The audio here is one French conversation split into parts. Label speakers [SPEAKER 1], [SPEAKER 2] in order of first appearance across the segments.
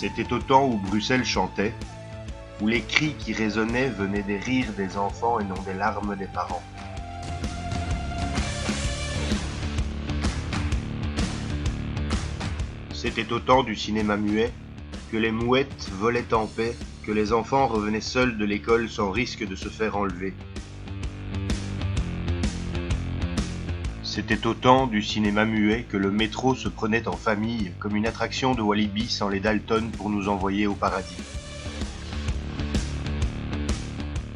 [SPEAKER 1] C'était au temps où Bruxelles chantait, où les cris qui résonnaient venaient des rires des enfants et non des larmes des parents. C'était au temps du cinéma muet, que les mouettes volaient en paix, que les enfants revenaient seuls de l'école sans risque de se faire enlever. C'était au temps du cinéma muet que le métro se prenait en famille comme une attraction de Walibi sans les Dalton pour nous envoyer au paradis.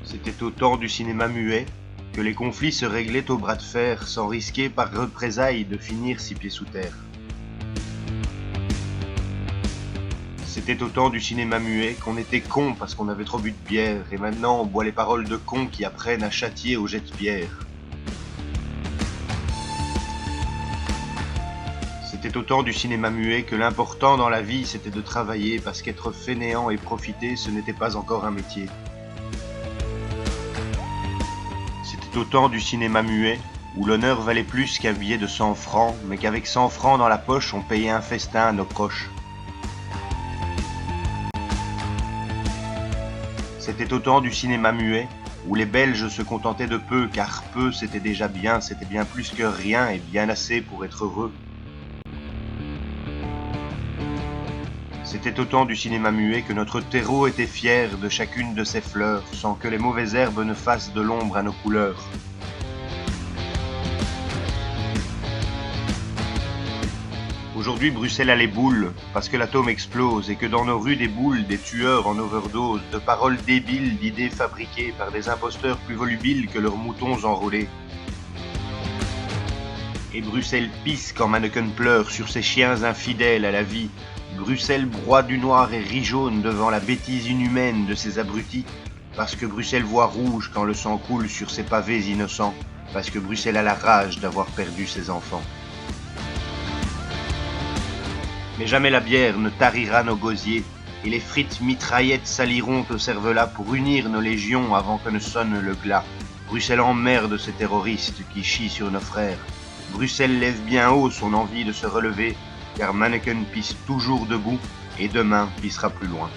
[SPEAKER 1] C'était au temps du cinéma muet que les conflits se réglaient au bras de fer sans risquer par représailles de finir 6 pieds sous terre. C'était au temps du cinéma muet qu'on était con parce qu'on avait trop bu de bière et maintenant on boit les paroles de cons qui apprennent à châtier au jet de pierre. C'était au temps du cinéma muet que l'important dans la vie c'était de travailler parce qu'être fainéant et profiter ce n'était pas encore un métier. C'était au temps du cinéma muet où l'honneur valait plus qu'un billet de 100 francs mais qu'avec 100 francs dans la poche on payait un festin à nos proches. C'était au temps du cinéma muet où les Belges se contentaient de peu car peu c'était déjà bien, c'était bien plus que rien et bien assez pour être heureux. C'était au temps du cinéma muet que notre terreau était fier de chacune de ses fleurs, sans que les mauvaises herbes ne fassent de l'ombre à nos couleurs. Aujourd'hui, Bruxelles a les boules, parce que l'atome explose et que dans nos rues déboulent des tueurs en overdose, de paroles débiles, d'idées fabriquées par des imposteurs plus volubiles que leurs moutons enrôlés. Et Bruxelles pisse quand Manneken pleure sur ses chiens infidèles à la vie. Bruxelles broie du noir et rit jaune devant la bêtise inhumaine de ces abrutis, parce que Bruxelles voit rouge quand le sang coule sur ses pavés innocents, parce que Bruxelles a la rage d'avoir perdu ses enfants. Mais jamais la bière ne tarira nos gosiers, et les frites mitraillettes saliront au cervelas pour unir nos légions avant que ne sonne le glas. Bruxelles emmerde ces terroristes qui chient sur nos frères. Bruxelles lève bien haut son envie de se relever, car Manneken pisse toujours debout, et demain pissera plus loin.